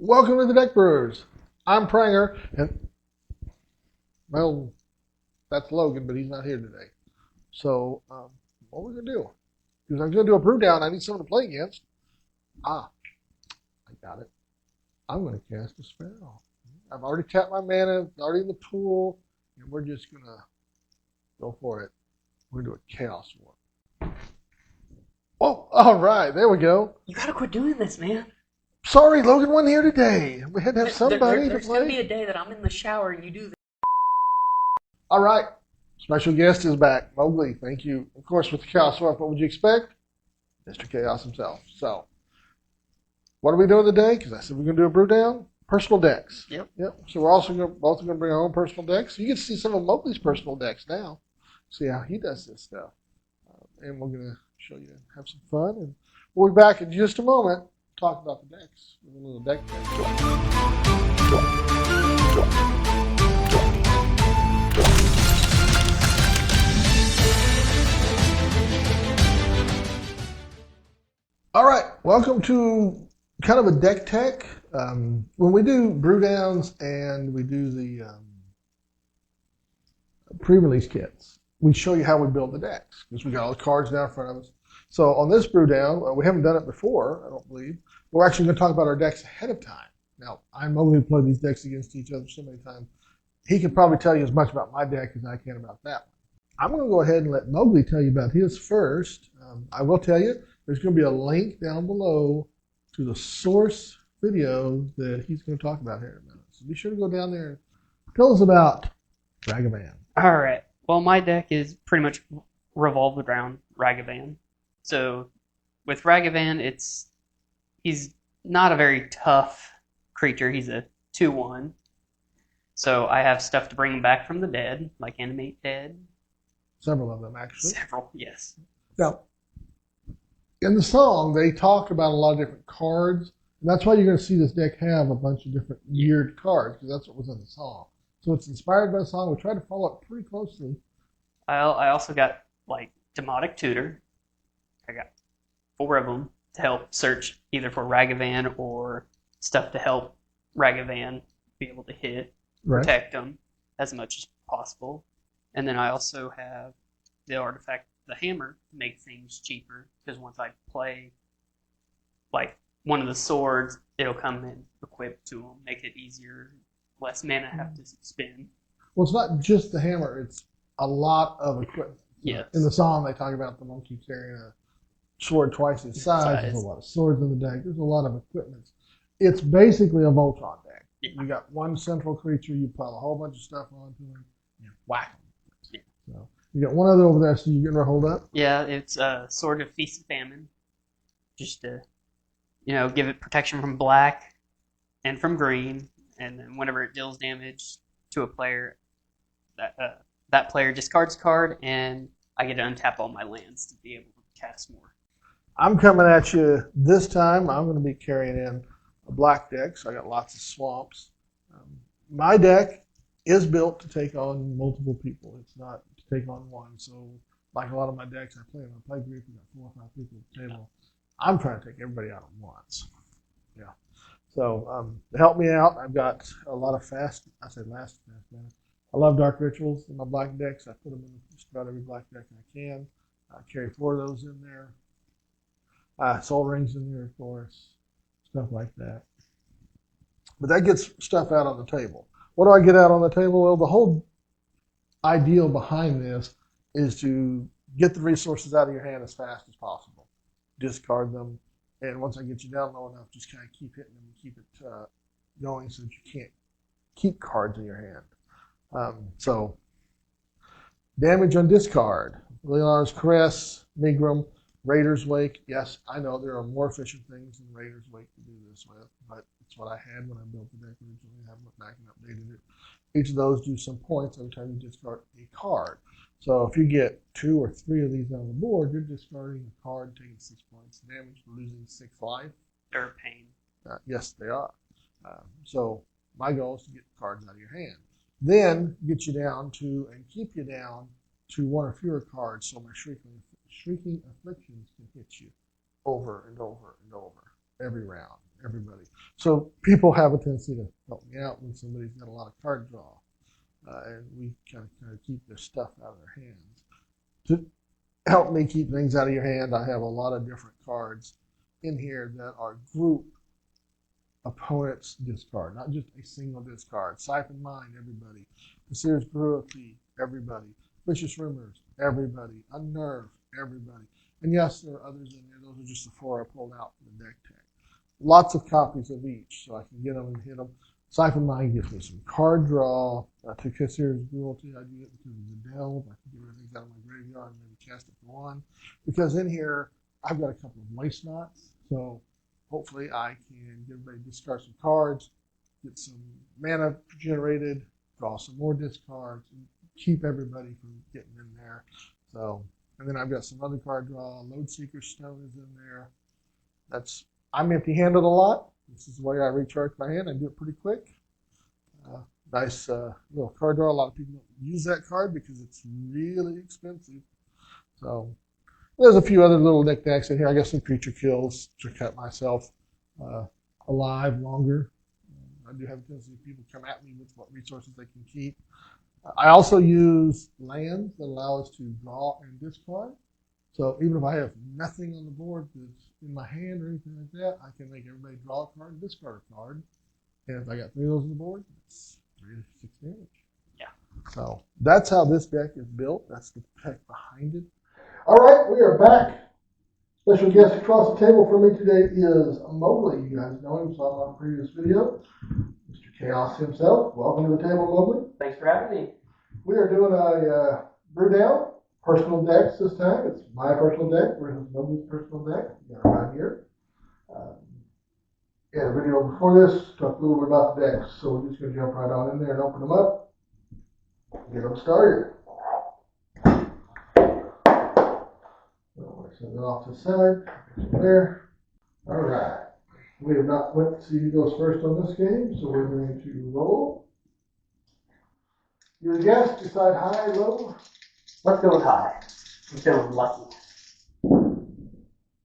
Welcome to the Deck Brewers. I'm Pranger, and well, that's Logan, but he's not here today. So, what we're gonna do? Because I'm gonna do a Brewdown. I need someone to play against. I got it. I'm gonna cast a spell. I've already tapped my mana. It's already in the pool, and we're just gonna go for it. We're gonna do a Chaos one. Oh, all right. There we go. You gotta quit doing this, man. Sorry, Logan wasn't here today. We had to have somebody to There's play. gonna be a day that I'm in the shower and you do this. All right. Special guest is back. Mowgli, thank you. Of course, with the Chaos Swap, what would you expect? Mr. Chaos himself. So, what are we doing today? Because I said we're going to do a brew down. Personal decks. Yep. So we're also both going to bring our own personal decks. You get to see some of Mowgli's personal decks now. See how he does this stuff. And we're going to show you, have some fun. And we'll be back in just a moment. Talk about the decks. A little deck deck. All right, welcome to kind of a deck tech. When we do brew downs and we do the pre-release kits, we show you how we build the decks because we got all the cards down in front of us. So on this brew down, we haven't done it before, I don't believe. We're actually going to talk about our decks ahead of time. Now, I'm only played these decks against each other so many times. He can probably tell you as much about my deck as I can about that one. I'm going to go ahead and let Mowgli tell you about his first. I will tell you, there's going to be a link down below to the source video that he's going to talk about here in a minute. So be sure to go down there and tell us about Ragavan. All right. Well, my deck is pretty much revolved around Ragavan. So with Ragavan, he's not a very tough creature. He's a 2/1. So I have stuff to bring him back from the dead, like Animate Dead. Several of them, actually. Several, yes. Now, in the song, they talk about a lot of different cards. And that's why you're going to see this deck have a bunch of different weird cards, because that's what was in the song. So it's inspired by the song. We tried to follow it pretty closely. I also got, like, Demotic Tutor. I got 4 of them to help search either for Ragavan or stuff to help Ragavan be able to hit, protect them as much as possible. And then I also have the artifact, the hammer, to make things cheaper. Because once I play, like, one of the swords, it'll come in equipped to them, make it easier, less mana I have to spend. Well, it's not just the hammer. It's a lot of equipment. Yes. In the song, they talk about the monkey carrying a sword twice its size. There's a lot of swords in the deck. There's a lot of equipment. It's basically a Voltron deck. Yeah. You got one central creature, you pile a whole bunch of stuff onto him, and whack him. Yeah. So you got one other over there, so you getting her hold up? Yeah, it's Sword of Feast and Famine. Just to, give it protection from black and from green, and then whenever it deals damage to a player, that player discards a card, and I get to untap all my lands to be able to cast more. I'm coming at you this time. I'm going to be carrying in a black deck, so I got lots of swamps. My deck is built to take on multiple people. It's not to take on one. So, like a lot of my decks I play in my play group, we got 4 or 5 people at the table. I'm trying to take everybody out at once. Yeah. So, to help me out, I've got a lot of fast mana. I love Dark Rituals in my black decks. I put them in just about every black deck I can. I carry 4 of those in there. Soul Rings in there, of course. Stuff like that. But that gets stuff out on the table. What do I get out on the table? Well, the whole ideal behind this is to get the resources out of your hand as fast as possible. Discard them. And once I get you down low enough, just kind of keep hitting them and keep it going so that you can't keep cards in your hand. So, damage on discard. Leonardo's Caress, Megrim, Raider's Wake. Yes, I know there are more efficient things than Raider's Wake to do this with, but it's what I had when I built the deck originally. I haven't looked back and updated it. Each of those do some points every time you discard a card. So if you get 2 or 3 of these on the board, you're discarding a card, taking 6 points damage, losing 6 life. They're a pain. Yes, they are. So my goal is to get cards out of your hand. Then get you down to, and keep you down to 1 or fewer cards, so my Shrieking Afflictions can hit you over and over and over every round. everybody. So people have a tendency to help me out when somebody's got a lot of card draw. And we kind of keep their stuff out of their hands. To help me keep things out of your hand, I have a lot of different cards in here that are group opponent's discard, not just a single discard. Siphon Mind, everybody. The Sears Cruelty, everybody. Vicious Rumors, everybody. Unnerve, everybody. And yes, there are others in there. Those are just the 4 I pulled out from the deck tech. Lots of copies of each, so I can get them and hit them. Siphon Mind gives me some card draw. To Sears Cruelty, I do it because of the delve. I can get rid of things out of my graveyard and maybe cast it for 1. Because in here, I've got a couple of waste knots, so hopefully I can get everybody to discard some cards, get some mana generated, draw some more discards, and keep everybody from getting in there. So, and then I've got some other card draw. Load Seeker Stone is in there. I'm empty-handed a lot. This is the way I recharge my hand. I do it pretty quick. Nice little card draw. A lot of people don't use that card because it's really expensive. So there's a few other little knickknacks in here. I got some creature kills to keep myself alive longer. I do have a tendency of people come at me with what resources they can keep. I also use lands that allow us to draw and discard. So even if I have nothing on the board that's in my hand or anything like that, I can make everybody draw a card and discard a card. And if I got 3 of those on the board, it's 3 to 6 damage. Yeah. So that's how this deck is built. That's the tech behind it. All right, we are back. Special guest across the table for me today is Mowgli. You guys know him, saw him on a previous video. Mr. Chaos himself. Welcome to the table, Mowgli. Thanks for having me. We are doing a Brewdown. Personal decks this time. It's my personal deck versus Mowgli's personal deck. You got it right here. In a video before this, talked a little bit about the decks, so we're just going to jump right on in there and open them up. Get them started. So send it off to the side. There. All right. We have not went to see who goes first on this game, so we're going to roll. Your guess, decide high, low. Let's go with high. I'm feeling lucky.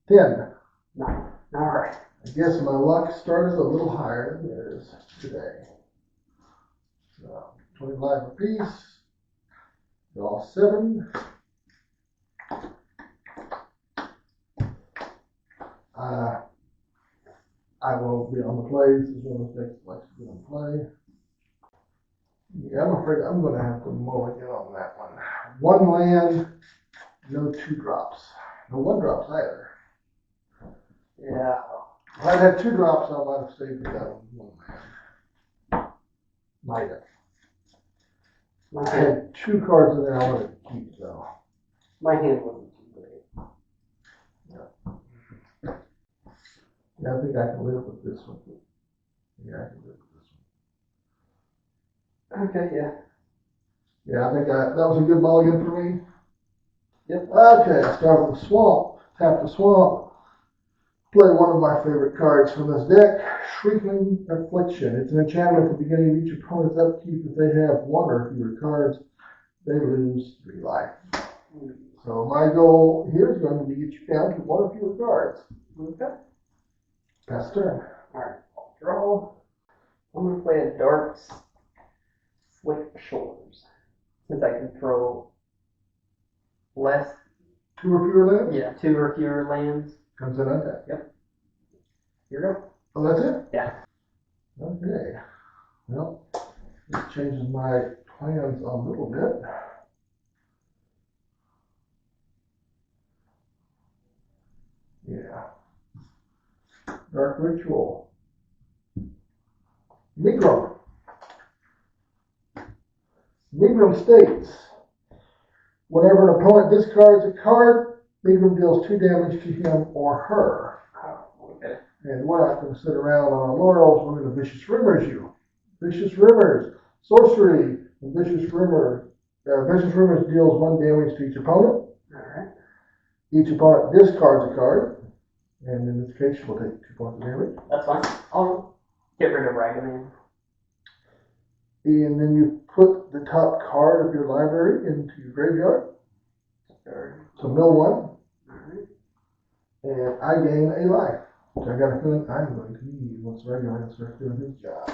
10. 9. All right. I guess my luck started a little higher than yours today. So, 25 apiece. Draw 7. I will be on the play. This is one of those decks that likes to be on play. Yeah, I'm afraid I'm going to have to mulligan on that one. 1 land, no 2 drops. No 1 drops either. Yeah. If I'd had 2 drops, I might have saved that one land. Might have. I had 2 cards in there I wanted to keep, though. My hand wasn't too great. Yeah, I think I can live with this one. Yeah, I can live with this one. Okay, yeah. Yeah, I think that was a good mulligan for me. Yep. Okay, start with the swamp. Tap the swamp. Play one of my favorite cards from this deck, Shrieking Affliction. It's an enchantment at the beginning of each opponent's upkeep. If they have 1 or fewer cards, they lose 3 life. So my goal here is going to be to get you down to 1 or fewer cards. Okay. Pass turn. Alright, I'll draw. I'm going to play a Dark Slick Shores. Since I control less. 2 or fewer lands? Yeah, 2 or fewer lands. Comes in on that. Yep. Here we go. Oh, that's it? Yeah. Okay. Well, this changes my plans a little bit. Yeah. Dark Ritual. Megrim. Megrim states, whenever an opponent discards a card, Megrim deals 2 damage to him or her. Oh, okay. And we're not going to sit around on our laurels. We're going to Vicious Rumors you. Vicious Rumors. Sorcery. And Vicious Rumors deals 1 damage to each opponent. Alright. Each opponent discards a card. And in this case, we'll take 2 points of damage. That's fine. I'll get rid of Ragavan. And then you put the top card of your library into your graveyard. Sure. So mill 1. Alright. And I gain a life. which I got a feeling I'm going to need once Ragavan starts doing his job.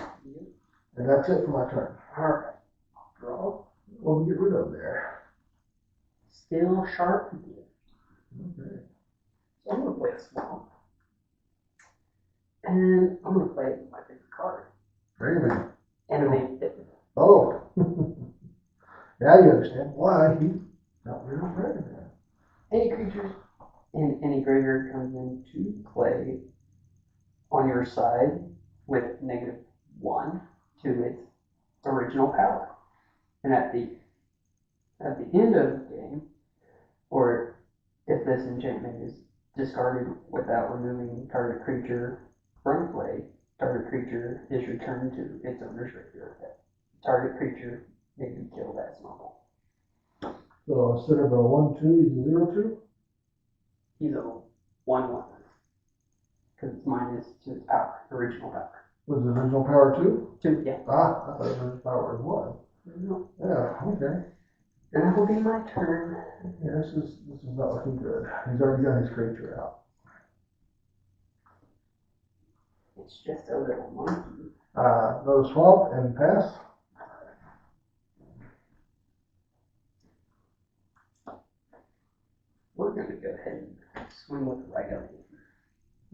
And that's it for my turn. Alright. Draw. What do we get rid of there? Still sharp. Okay. So I'm going to play a swamp. And I'm going to play my favorite card. Ragavan. Animate it. Oh. Now you understand why he's not rid of Ragavan. Any creatures in any graveyard comes into play on your side with -1 to its original power. And at the end of the game, or if this enchantment is discarded without removing target creature from play, target creature is returned to its owner's graveyard. Target creature may be killed as normal. So instead of a 1/2, he's a 0/2? He's a 1/1. Because it's minus to its power, original power. Was the original power 2? 2, yeah. Ah, I thought the original power was 1. No. Yeah, okay. And that will be my turn. Yeah, this is not looking good. He's already got his creature out. It's just a little monkey. Another swamp and pass. We're going to go ahead and swing with Ragavan.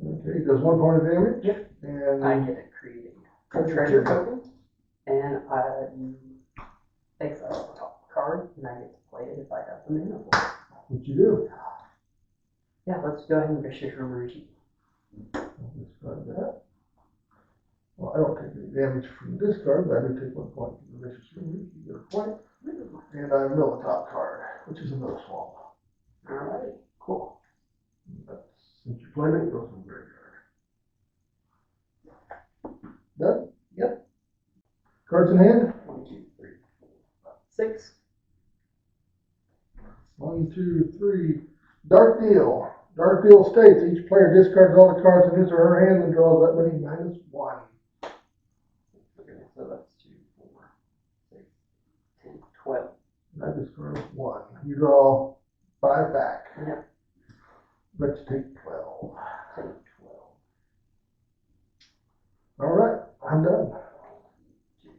Okay, he does 1 point of damage. Yep. And I get to create a treasure token, and I exile the top card, and I get to play it if I have the mana for it. what you do? Yeah, let's go ahead and vicious Remergy. I'll discard that. Well, I don't take any damage from this card, but I do take 1 point from the vicious room. You get a point. And I mill the top card, which is another swamp. Alright, cool. But since you played it, it goes in the graveyard. Done? Yep. Cards in hand? 1, 2, 3, 4, 5, 6. 1, 2, 3. Dark Deal. Dark Deal states each player discards all the cards in his or her hand and draws that many -1. Okay, so that's 2, 4, 6, 10, 12. I discard 1. You draw 5 back. Yep. Let's take 12. Take 12. All right, I'm done. 2,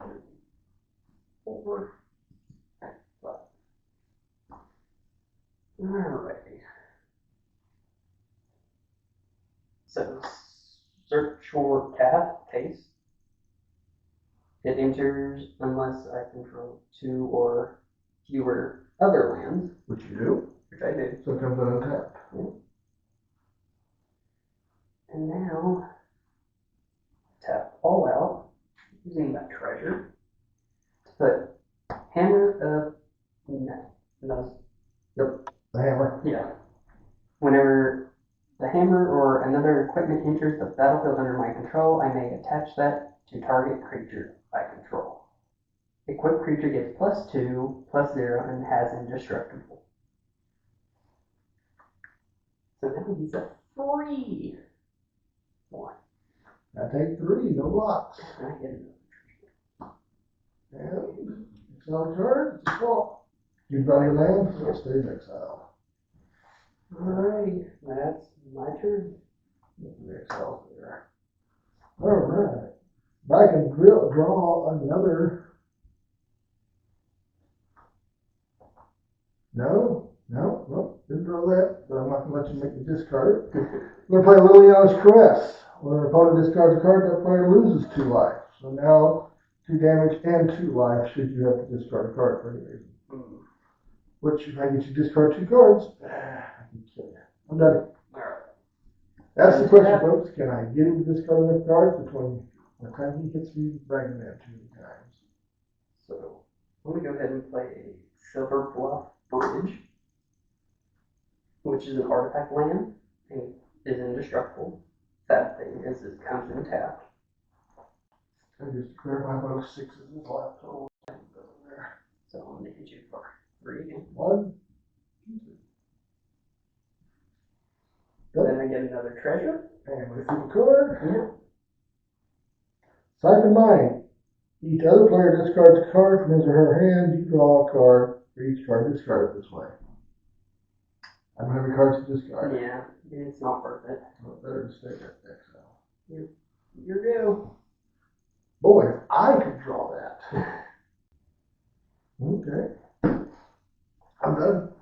3, 4, 5. Alright. So, search for tap, case. It enters unless I control 2 or fewer other lands, Which you do. which I do. So it comes out untapped. And now, tap all out, using that treasure, to put Hammer of no, The hammer. yeah. Whenever the hammer or another equipment enters the battlefield under my control, I may attach that to target creature I control. Equipped creature gets +2, +0, and has indestructible. So now he's a free one. I take 3, no blocks. And I get another. And exile card, it's a swamp. You draw your land, so it stays exiled. Alright, that's my turn. The exile there. Alright. I can draw another. No, didn't draw that, but I'm not going to let you make me discard it. I'm going to play Liliana's Caress. When an opponent discards a card, that player loses 2 life. So now 2 damage and 2 life should you have to discard a card for any reason. Which, if I get you to discard 2 cards, I can kill you. I'm done. Alright. That's the question, folks. Can I get him to discard enough cards between the time he hits me bragging that 2 times? So, I'm going to go ahead and play a Silver Bluff Bridge, which is an artifact land and is indestructible. That thing is it comes in tapped. And just to clarify, those 6s is left total. So I'm going to hit you for 3 again. 1, 2, Then I get another treasure. and we flip a card. Yeah. Siphon Mine. Each other player discards a card from his or her hand. You draw a card for each card discarded this way. I don't have any cards to discard. Yeah, it's not worth it. Well, better to stay at exile. You're go. Boy, if I could draw that. Okay. I'm done.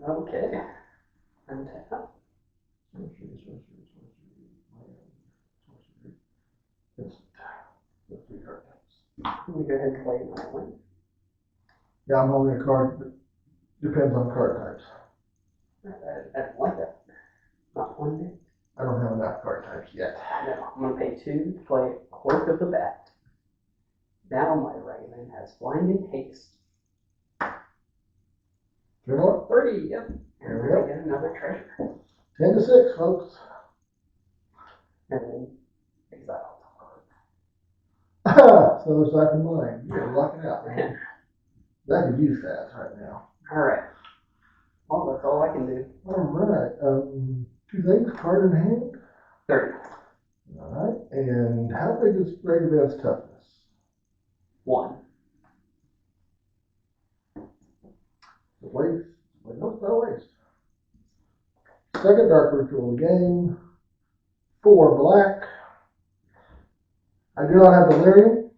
Okay. Untap. It's the 3 card types. Let me go ahead and play an island. Yeah, I'm holding a card that depends on card types. I don't like that. Not one bit. I don't have enough card types yet. No, I'm going to pay 2 to play Cloak of the Bat. Now my Ragavan has Flying and Haste. 3 more? 30, yep. There we And I go. get another treasure. 10 to 6, folks. And then exile. So there's like in mine. You're lucking out, man. I could use that right now. Alright. Well, that's all I can do. Alright. 2 things, card in hand. 30. Alright. And how big is Ragavan's toughness? 1. The waste? Wait, no, it's not a waste. Second dark ritual of the game. 4 black. I do not have Delirium,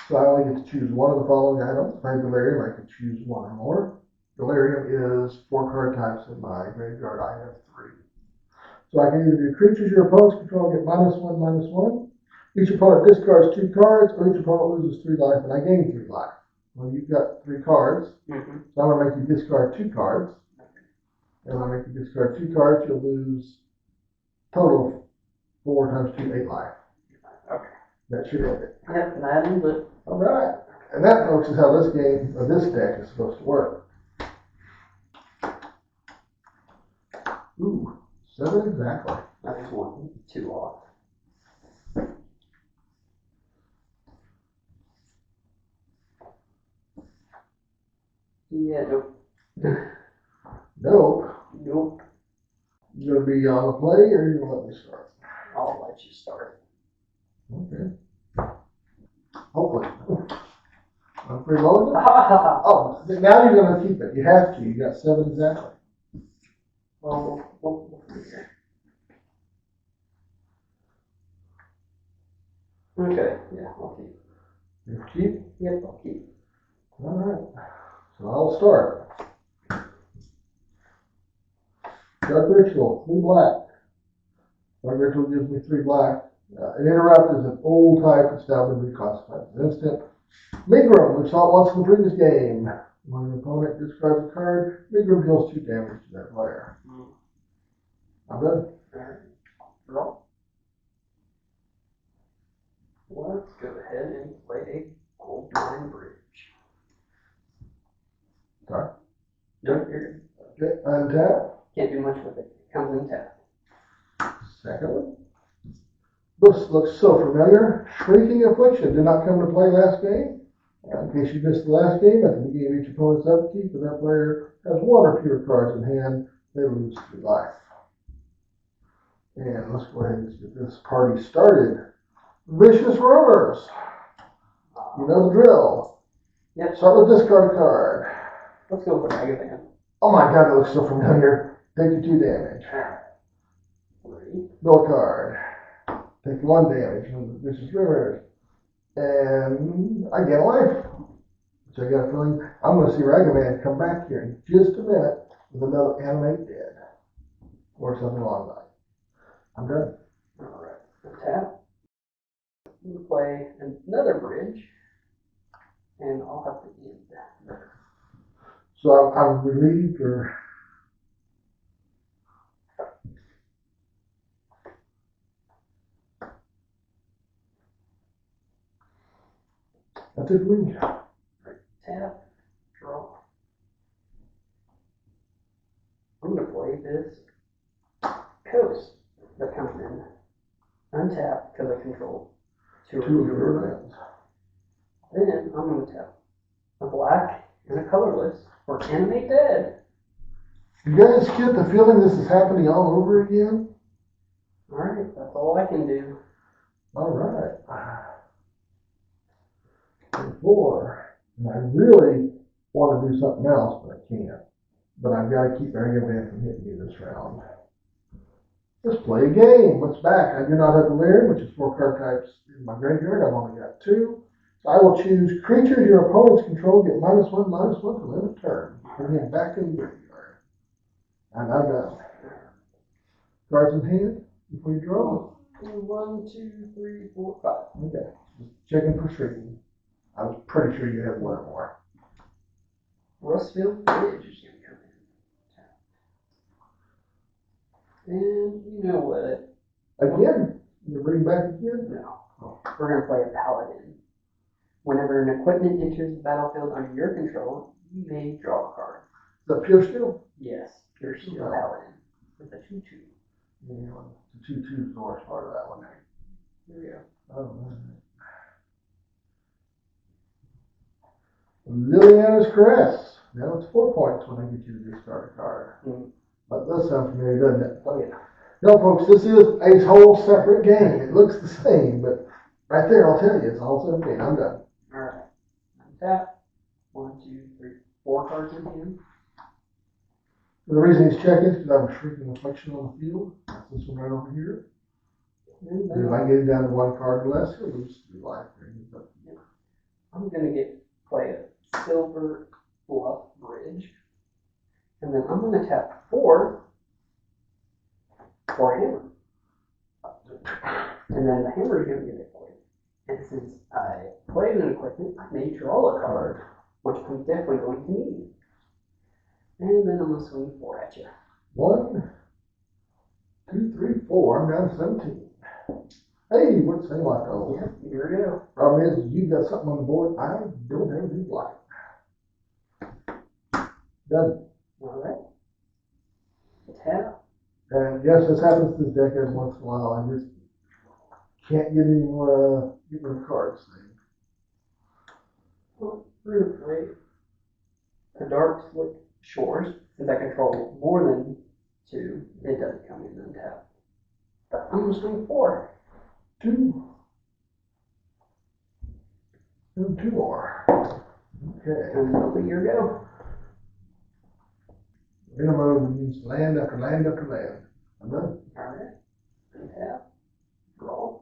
so I only get to choose one of the following items. If I have Delirium, I can choose 1 or more. Delirium is 4 card types in my graveyard. I have 3. So I can either do creatures your opponents control get -1/-1. Each opponent discards 2 cards, or each opponent loses 3 life, and I gain 3 life. Well, you've got 3 cards, so I'm going to make you discard 2 cards. And when I make you discard 2 cards, you'll lose total of 4 times 2, 8 life. Okay. That should end it. Yep, that ends it. All right. And that, folks, is how this game, or this deck, is supposed to work. Ooh, 7 exactly. That is 1, 2 off. Yeah, nope. Nope. Nope. You gonna be on the play, or you gonna let me start? I'll let you start. Okay. Hopefully. I'm preloaded. Oh, now you're gonna keep it. You have to. You got 7 exactly. Well, we'll figure. Okay, yeah, I'll keep. You keep. Yep, I'll keep. All right. So I'll start. Dark Ritual, 3 black. Dark Ritual gives me 3 black. An Interrupt is an old type that's now been reclassified as an instant. Megrim, we saw it once in the previous game. When an opponent discards a card, Megrim deals 2 damage to that player. I'm good. Alright. Draw. Let's go ahead and play a Gold Mine Bridge. Sorry. No, you're good. Okay, untap. Can't do much with it. Comes in tap. Second one. This looks so familiar. Shrieking Affliction did not come to play last game. In case you missed the last game, at the beginning of each opponent's upkeep, if that player has 1 or fewer cards in hand, they lose 3 life. And let's go ahead and get this party started. Vicious Rumors. You know the drill. Yep. Start with discard a card. Let's go for Ragavan. Oh my god, that looks so familiar. Take you 2 damage. 3. Draw a card. Take 1 damage from the Vicious Rumors. And I get a life. So I got a feeling I'm going to see Ragavan come back here in just a minute with another Animate Dead. Or something along that. I'm done. Alright. Tap. We'll play another bridge. And I'll have to end that. So I'm relieved, or that's it for me. Tap. Draw. I'm going to play this Coast that comes in. Untap because I control 2 of 2 of your your lands. lands. Then I'm going to tap a black and a colorless for Animate Dead. You guys get the feeling this is happening all over again? Alright, that's all I can do. All right. And 4. And I really want to do something else, but I can't. but I've got to keep Ragavan from hitting me this round. Let's play a game. What's back? I do not have the Lyrium, which is 4 card types in my graveyard. I've only got 2. So I will choose creatures your opponents control get -1/-1 to end of turn. Bring them back in the graveyard. And I'm done. Cards in hand before you draw. 1, 2, 3, 4, 5. Okay. Just checking for shrinking. I was pretty sure you had one or more. Rustfield Bridge is going to come in. And you know what? Again? You're bringing back again? No. We're going to play a Paladin. Whenever an equipment enters the battlefield under your control, you may draw a card. Is that pure steel? Yes, Pure Steel Oh. Paladin with a 2/2. Yeah, the 2/2 is the worst part of that one. Here we go. Oh, man. Liliana's Caress. Now it's 4 points when I get you to discard a card. But that sounds familiar, doesn't it? Oh, yeah. No, folks, this is a whole separate game. It looks the same, but right there, I'll tell you, it's a whole separate game. I'm done. Alright. Untap. 1, 2, 3, 4 cards in hand. The reason he's checking is because I'm shrinking reflection on the field. That's this one right over here. And And if I get it down to 1 card or less, he'll lose 3 life. I'm going to play a Silver Bluff Bridge. And then I'm going to tap 4 for a hammer. And then the hammer is going to get deployed. And since I played an equipment, I may draw a card, which I'm definitely going to need. And then I'm going to swing 4 at you. 1, 2, 3, 4. I'm down to 17. Hey, what's the name like those? Yeah, here we go. Problem is, you've got something on the board I don't have any black. Done. Alright. Tap. And yes, this happens to this deck every once in a while. I just can't get any more get rid of cards thing. Well, we're going to play a Dark Slick Shores. Since I control more than 2, it doesn't come in untapped. But I'm going to swing 4. 2. And 2 more. Okay. And that'll be your go. Minimum means land after land after land. I'm done. Alright. Untap. Draw.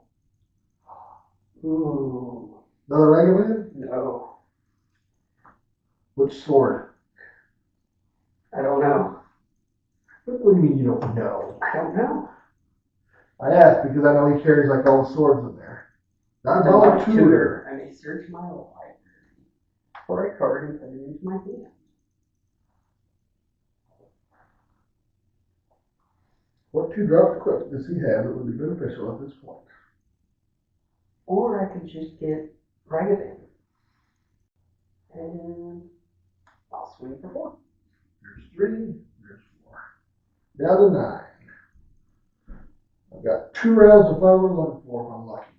Ooh. Another Ragavan? No. Which sword? I don't know. What do you mean you don't know? I don't know. I asked because I know he carries like all the swords in there. Diabolic Tutor. I may search my library for a card and put it into my hand. What 2-drop equipment does he have that would be beneficial at this point? Or I could just get Ragavan. And I'll swing for 4. There's 3, there's 4. Down to 9. I've got 2 rounds of 5 we're looking for if I'm lucky.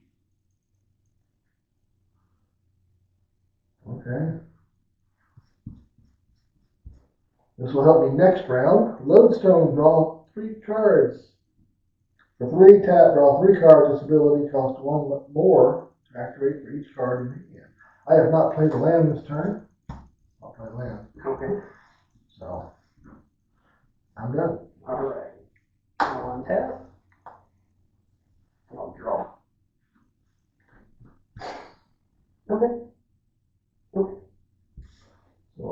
Okay. This will help me next round. Lodestone, draw 3 cards. For 3 tap, draw 3 cards. This ability costs 1 more to activate for each card in hand. I have not played a land this turn. I'll play land. Okay. So, I'm done. Alright. I'll untap. And I'll draw. Okay. Okay. So,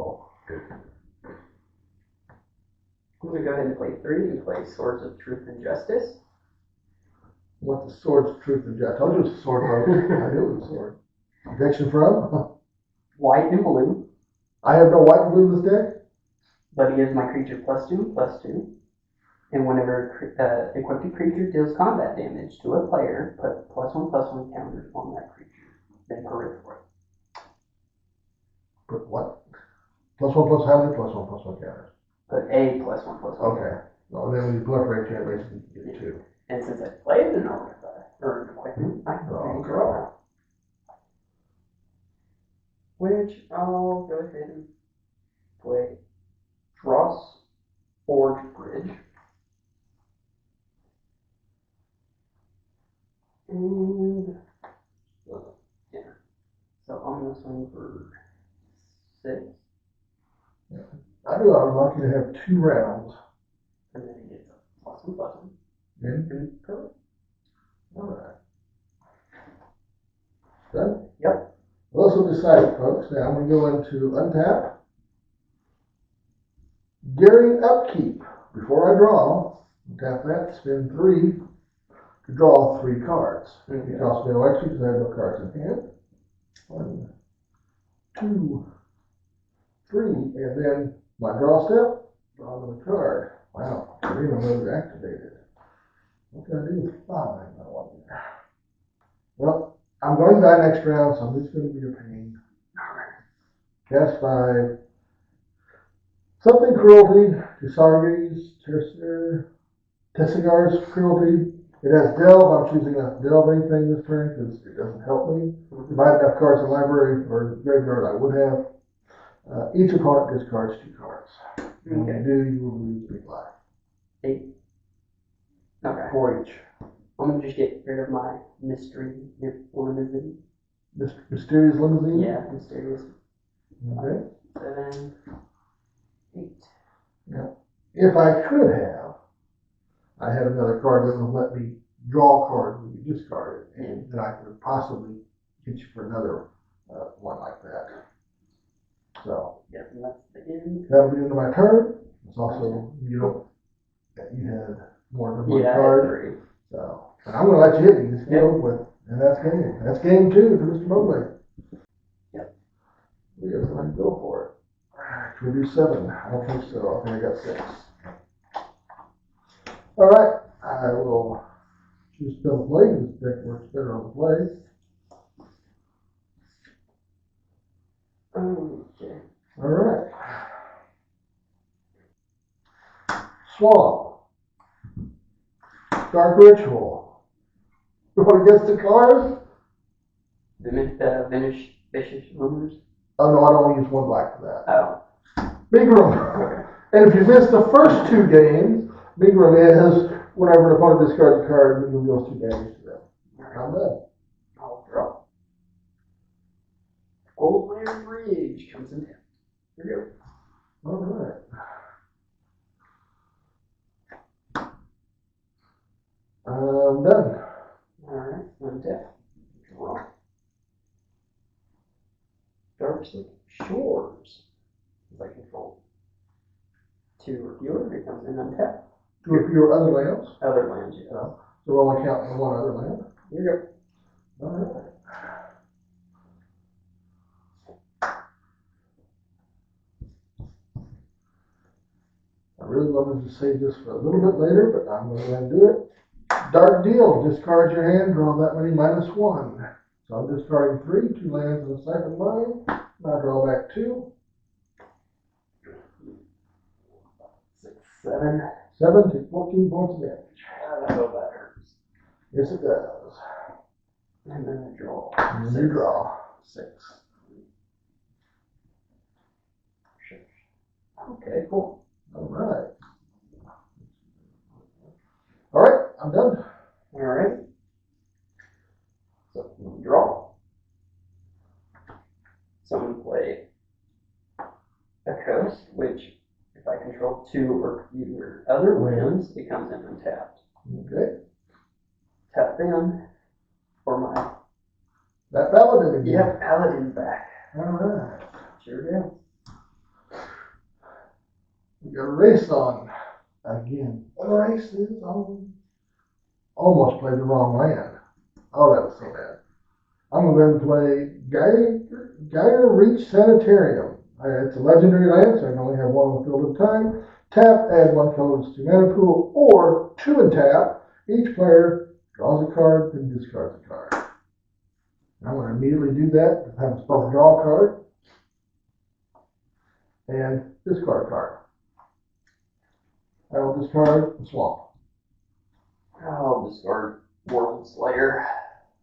I'm going to go ahead and play 3 and play Swords of Truth and Justice. what the sword's truth and justice? I told you it was a sword, folks. I knew it was a sword. Protection from? White and blue, I have no white and blue in this deck. but he is my creature +2/+2. And whenever equipped creature deals combat damage to a player, put +1/+1 counters on that creature. Then peripheral. Put what? +1/+1, how many +1/+1 counters? Put a +1/+1. Okay. Well, and then when you proliferate, you basically get 2. And since I played an artifact, or an equipment, I can draw. Which I'll go ahead and play Dross Forge Bridge. And yeah. So I'm gonna swing for 6. I knew I was lucky to have 2 rounds. And then he gets a +1/+1. And And perfect. alright. Done? Yep. Well, this will decide it, folks. Now I'm going to go into untap. During upkeep, before I draw, tap that, spin 3 to draw 3 cards. Okay. It costs me no extra because I have no cards in hand. 1, 2, 3, and then my draw step, draw another card. Wow, arena mode activated. What can I do with 5? I wonder. Well, I'm going to die next round, so I'm just going to be a pain. Cast 5. Something cruelty, Tusargi's, Tessigar's cruelty. It has delve. I'm choosing not to delve anything this turn because it doesn't help me. If I had enough cards in the library or graveyard, I would have. Each opponent discards 2 cards. When you do, you will lose 3 life. 8. Okay. 4 each. I'm gonna just get rid of my mystery limousine. Mysterious limousine? Yeah, mysterious. Okay. 7, 8. Now, if I could have, I had another card that would let me draw cards when you discard it, and then I could possibly get you for another one like that. So, Yeah, and that's the end. that'll be the end of my turn. It's also, you had more than one Yeah, I had card. 3. So, and I'm going to let you hit me. Just get over with. And that's game. That's game 2 for Mr. Mowgli. Yep. We have time to go for it. Can we do 7? I don't think so. I think I got 6. All right. I will choose spell the play. This deck works better on the play. Okay. All right. Swamp. Dark Ritual. You want to guess the cards? Vicious Rumors. Oh, no, I don't want to use 1 black for that. Oh. Megrim. And if you miss the first 2 games, Megrim is whenever an opponent discards a card, Megrim deals 2 damage to them. I'm done. I'll draw. Old Land Bridge comes in. Here we go. All right. I'm done. Alright, untap. Draw. Darkslick Shores. As I control 2 or fewer, it comes in untap. 2 or fewer other lands. Other lands, yeah. So we're only counting 1 other land. Here you go. All right. I really wanted to save this for a little bit later, but I'm going to go ahead and do it. Dark Deal. Discard your hand, draw that many -1. So I'm discarding 3, 2 lands in the second line. I draw back 2. 6, 7. 7 to 14 points of damage. I know that hurts. Yes, it does. And then I draw. And then you draw 6. Okay, cool. All right. All right, I'm done. Alright. So, draw. So I'm going to play a coast, which, if I control 2 or fewer other lands, it comes in untapped. Okay. Tap in for my. That paladin again. Yeah, Paladin's back. All right. Sure do. We got a race on again. The race is on. Almost played the wrong land. Oh, that was so bad. I'm going to play Gyre Reach Sanitarium. It's a legendary land, so I can only have 1 on the field at a time. Tap, add 1 colors to mana pool, or 2 and tap. Each player draws a card, then discards a card. I'm going to immediately do that. Have a spell draw card and discard a card. I will discard the swamp. I'll discard World Slayer.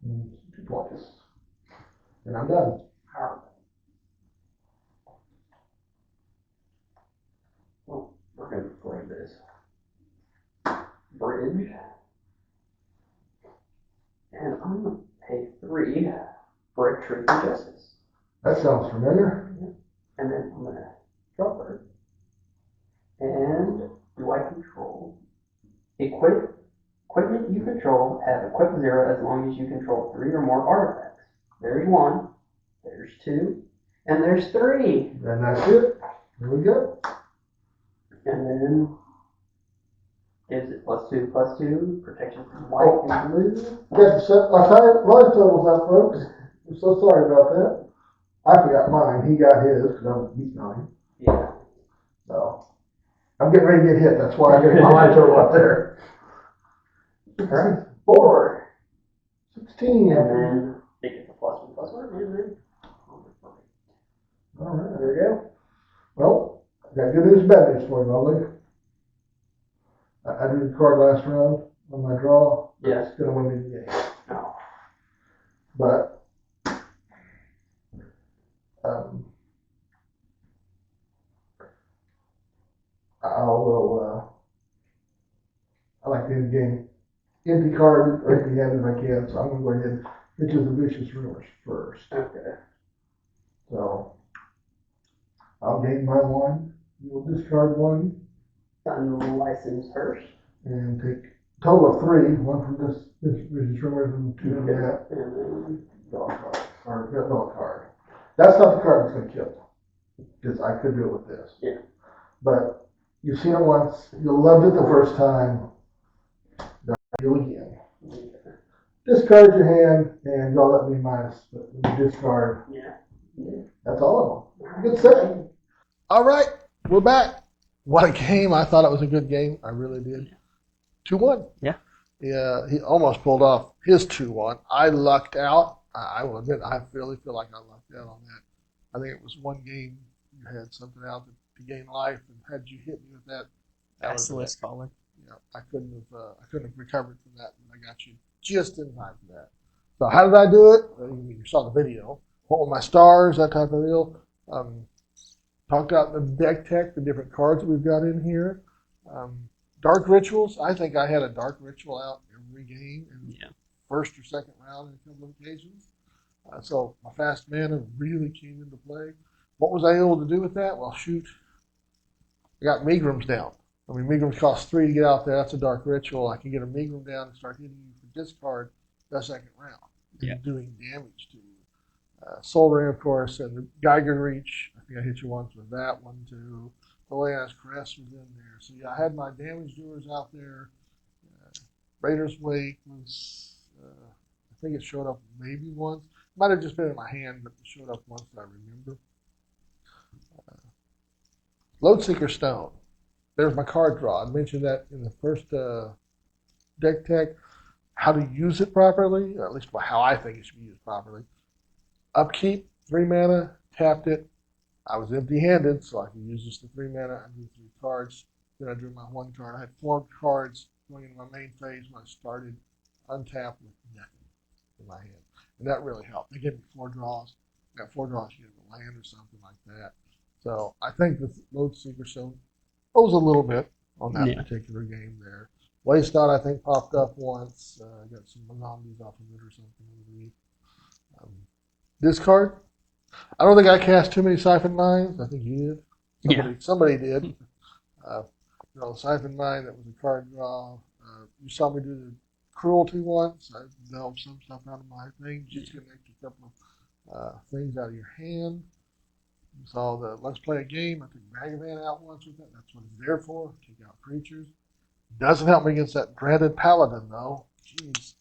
2 points. And I'm done. Well, we're going to play this bridge. And I'm going to pay 3 for a Truth and Justice. That sounds familiar. And then I'm going to draw a card. And do I control? Equipment you control have equip 0 as long as you control 3 or more artifacts. There's 1, there's 2, and there's 3. And that's it. Here we go. And then gives it +2/+2, protection from white and blue. Got to set my totals up, folks. I'm so sorry about that. I forgot mine. He got his because I was beating on him. Yeah. So I'm getting ready to get hit. That's why I got my total up there. Alright. 4. 16. And then they get the +1/+1, and then. All right. There we go. Well, I got good news and bad news for you, Mowgli. I drew the card last round on my draw. Yes. It's going to win me the game. No. But I like to end the game empty carded or empty handed if I can, so I'm going to go ahead and hit you the vicious rumors first. Okay. So I'll gain my 1. You will discard 1 Unlicensed first. and take a total of 3. 1 from this vicious rumors and 2 from that. And then. Draw a card. Or draw a card. That's not the card that's going to kill you. Because I could do it with this. Yeah. But you've seen it once. You loved it the first time. Do it again. Discard your hand and y'all let me minus the discard. Yeah. That's all of them. Good set. All right, we're back. What a game. I thought it was a good game. I really did. 2-1. Yeah. Yeah, he almost pulled off his 2-1. I lucked out. I will admit, I really feel like I lucked out on that. I think it was one game you had something out to gain life, and had you hit me with that, Basilisk Caller. you know, I couldn't have recovered from that, and I got you just in time for that. So how did I do it? Well, you saw the video. What were my stars? That type of deal. Talked about the deck tech, the different cards that we've got in here. Dark rituals. I think I had a dark ritual out every game in first or second round in a couple of occasions. So my fast mana really came into play. What was I able to do with that? Well, shoot, I got Megrims down. I mean, Megrims cost 3 to get out there. That's a dark ritual. I can get a Megrim down and start hitting you for discard the second round. And doing damage to you. Soul Ring, of course, and the Geiger Reach. I think I hit you once with that one, too. The Leon's Crest was in there. So, yeah, I had my damage doers out there. Raider's Wake was, I think it showed up maybe once. Might have just been in my hand, but it showed up once that I remember. Loadseeker Stone. There's my card draw. I mentioned that in the first deck tech. How to use it properly, or at least how I think it should be used properly. Upkeep, 3 mana, tapped it. I was empty-handed, so I could use just the 3 mana. I drew 3 cards. Then I drew my 1 card. I had 4 cards going into my main phase when I started untapped with nothing in my hand. And that really helped. They gave me 4 draws. I got 4 draws, you get a land or something like that. So I think the Loadseeker Stone owes a little bit on that particular game there. Waste Out, I think, popped up once. I got some Monondies off of it or something. Discard. I don't think I cast too many Siphon Mines. I think you did. Somebody did. Siphon Mine, that was a card draw. You saw me do the Cruelty once. I delved some stuff out of my thing. Just connect a couple of things out of your hand. You saw the Let's Play a Game. I took Ragavan out once with it. That's what it's there for. Take out creatures. Doesn't help me against that dreaded Paladin, though. Jeez.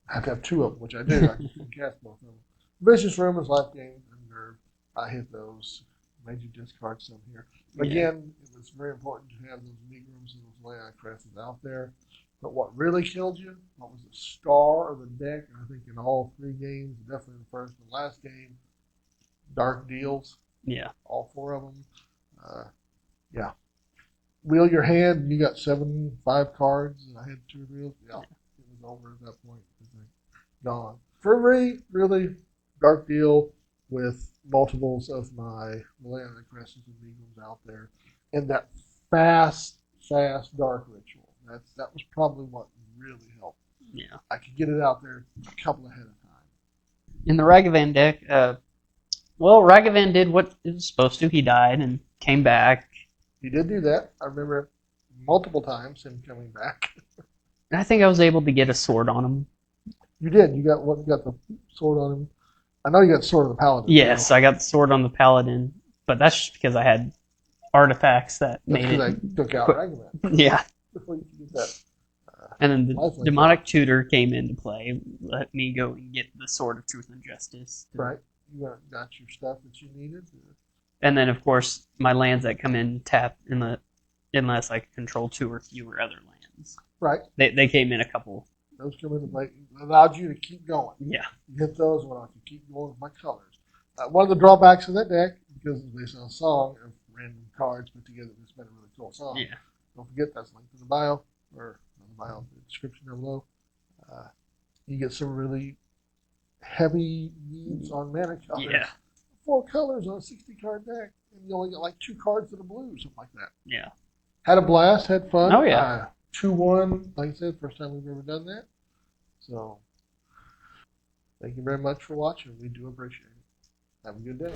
I have to have 2 of them, which I do. I can cast both of them. Vicious Rumors, Life Gain, and Nerve. I hit those. Made you discard some here. But again, it was very important to have those Megrims and those Leon Crests out there. But what really killed you, what was the star of the deck, I think in all 3 games, definitely the first and last game, Dark Deals. Yeah. All 4 of them. Wheel your hand, you got 5 cards, and I had 2 reels. Yeah, it was over at that point. I think. Gone. For me, really, Dark Deal with multiples of my Leon Crests and Megrims out there. And that fast Dark Ritual. That was probably what really helped. Yeah. I could get it out there a couple ahead of time. In the Ragavan deck, Ragavan did what it was supposed to. He died and came back He did do that. I remember multiple times him coming back. And I think I was able to get a sword on him. You did. You got what? You got the sword on him. I know you got the sword on the paladin. Yes, I got the sword on the paladin, but that's just because I had artifacts that made it. I took out Ragavan Yeah. before you could get that. And then the Lifelink. demonic tutor came into play, let me go and get the sword of truth and justice. Right. You got your stuff that you needed. And then, of course, my lands that come in tap unless I control 2 or fewer other lands. Right. They came in a couple. Those come into play. Allowed you to keep going. Yeah. You get those, well, I can keep going with my colors. One of the drawbacks of that deck, because it's based on a song of random cards put together, it's been a really cool song. Yeah. Don't forget that's linked in the bio, or in the bio, the description down below. You get some really heavy needs on mana colors. Yeah. 4 colors on a 60-card deck, and you only get like 2 cards that are blue, something like that. Yeah. Had a blast, had fun. Oh, yeah. 2-1, like I said, first time we've ever done that. So, thank you very much for watching. We do appreciate it. Have a good day.